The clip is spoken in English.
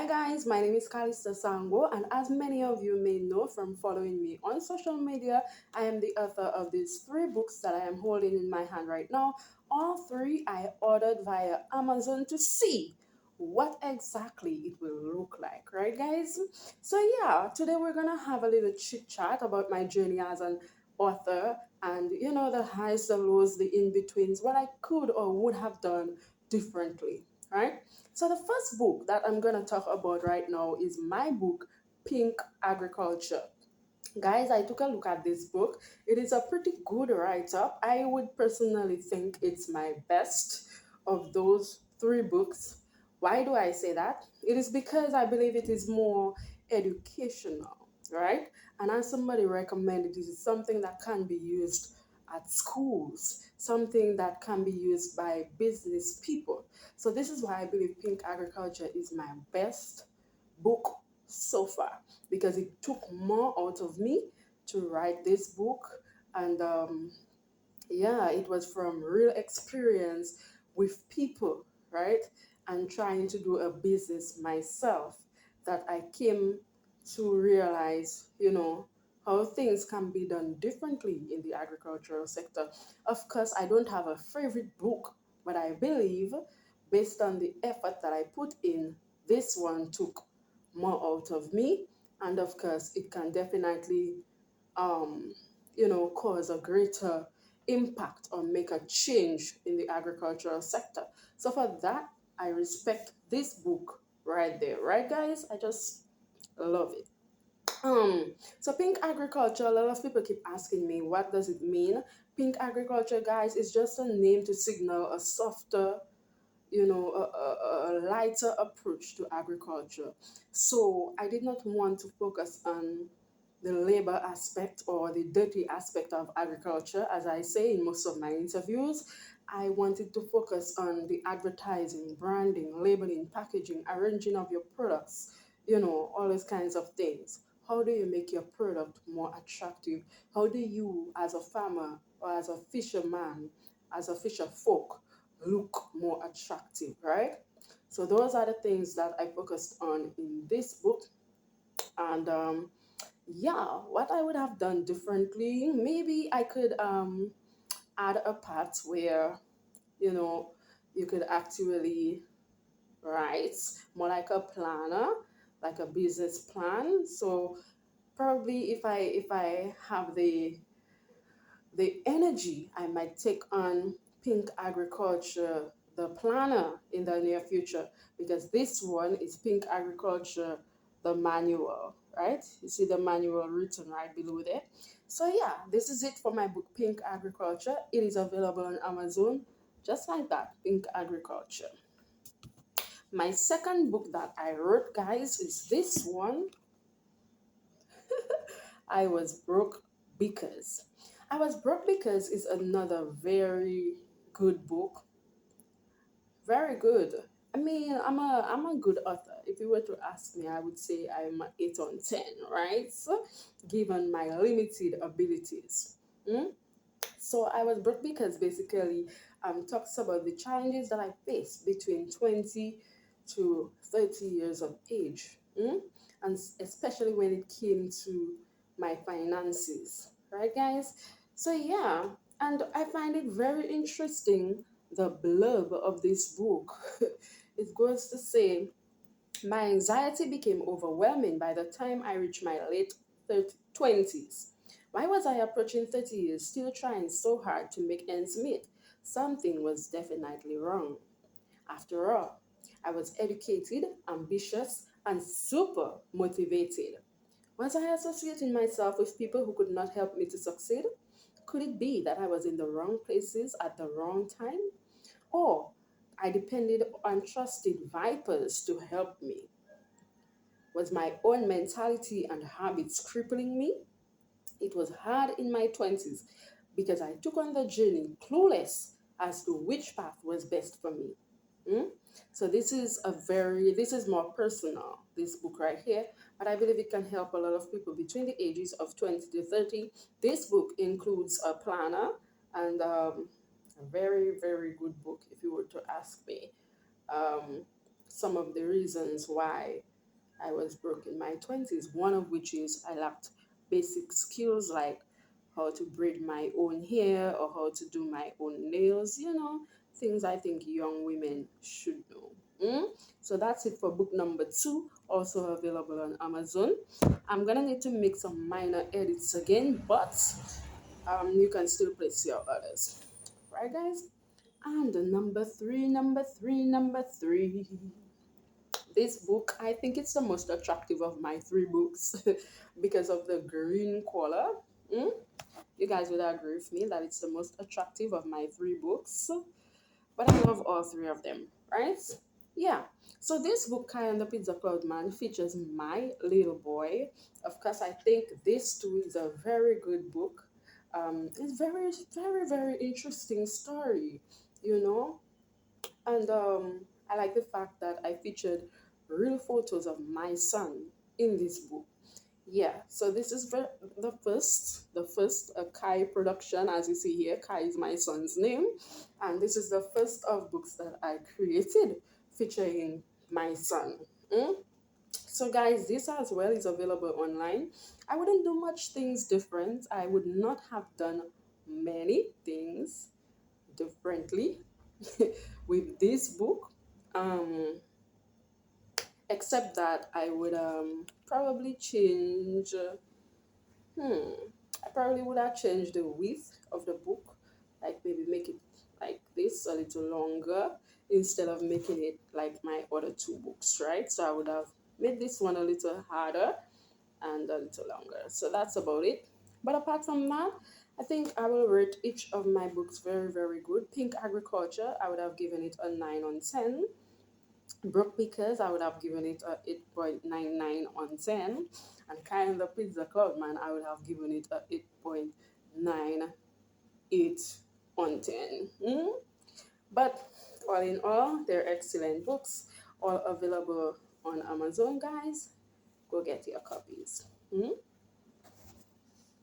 guys, my name is Kalista Sango, and as many of you may know from following me on social media, I am the author of these three books that I am holding in my hand right now. All three I ordered via Amazon to see what exactly it will look like, right, guys? So, yeah, today we're gonna have a little chit chat about my journey as an author and the highs, the lows, the in betweens, what I could or would have done differently, right? So, the first book that I'm going to talk about right now is my book, Pink Agriculture. Guys, I took a look at this book. It is a pretty good write up. I would personally think it's my best of those three books. Why do I say that? It is because I believe it is more educational, right? And as somebody recommended, it is something that can be used at schools, something that can be used by business people. So, this is why I believe Pink Agriculture is my best book so far because it took more out of me to write this book. And yeah, it was from real experience with people, right? And trying to do a business myself that I came to realize, how things can be done differently in the agricultural sector. Of course, I don't have a favorite book, but I believe based on the effort that I put in, this one took more out of me. And of course, it can definitely um, cause a greater impact or make a change in the agricultural sector. So for that, I respect this book right there, right, guys? I just love it. So pink agriculture, a lot of people keep asking me, what does it mean? Pink agriculture, guys, is just a name to signal a softer, a lighter approach to agriculture. So I did not want to focus on the labor aspect or the dirty aspect of agriculture, as I say in most of my interviews. I wanted to focus on the advertising, branding, labeling, packaging, arranging of your products, all those kinds of things. How do you make your product more attractive? How do you, as a farmer or as a fisherman, as a fisher folk, look more attractive, right? So those are the things that I focused on in this book. And yeah, what I would have done differently, maybe I could add a part where, you know, you could actually write more like a planner, like a business plan. So probably if I have the energy, I might take on Pink Agriculture, the planner, in the near future, because this one is Pink Agriculture, the manual, right? You see the manual written right below there. So, yeah, this is it for my book, Pink Agriculture. It is available on Amazon, just like that, Pink Agriculture. My second book that I wrote, guys, is this one. I was broke because. I was broke because is another very good book. Very good. I mean, I'm a good author. If you were to ask me, I would say I'm an 8 on 10, right? So, given my limited abilities. Mm? So I was broke because basically talks about the challenges that I faced between 20 to 30 years of age. And especially when it came to my finances, right, guys? So, yeah, and I find it very interesting the blurb of this book. It goes to say, my anxiety became overwhelming by the time I reached my late 20s. Why was I approaching 30 years still trying so hard to make ends meet? Something was definitely wrong. After all, I was educated, ambitious, and super motivated. Was I associating myself with people who could not help me to succeed? Could it be that I was in the wrong places at the wrong time? Or I depended on trusted vipers to help me? Was my own mentality and habits crippling me? It was hard in my 20s because I took on the journey clueless as to which path was best for me. Mm? So this is more personal, this book right here, but I believe it can help a lot of people between the ages of 20 to 30. This book includes a planner and a very, very good book, if you were to ask me. Um, some of the reasons why I was broke in my 20s, one of which is I lacked basic skills like how to braid my own hair or how to do my own nails, things I think young women should know. So that's it for book number two, also available on Amazon. I'm gonna need to make some minor edits again, but you can still place your orders. Right, guys? And the number three. This book, I think it's the most attractive of my three books because of the green color. Mm? You guys would agree with me that it's the most attractive of my three books, but I love all three of them, right? Yeah. So this book, Kai and the Pizza Cloud Man, features my little boy. Of course, I think this too is a very good book. It's very, very, very interesting story, you know. And I like the fact that I featured real photos of my son in this book. Yeah, so this is the first Kai production, as you see here. Kai is my son's name, and this is the first of books that I created featuring my son. Mm? So, guys, this as well is available online. I wouldn't do much things different. I would not have done many things differently with this book, um, except that I would probably change. I probably would have changed the width of the book, like maybe make it like this a little longer instead of making it like my other two books, right? So I would have made this one a little harder and a little longer. So that's about it. But apart from that, I think I will rate each of my books very, very good. Pink Agriculture, I would have given it a 9 on 10. Broke Because, I would have given it a 8.99 on 10. And Kind of Pizza Club Man, I would have given it a 8.98 on 10. But all in all, they're excellent books, all available on Amazon, guys. Go get your copies.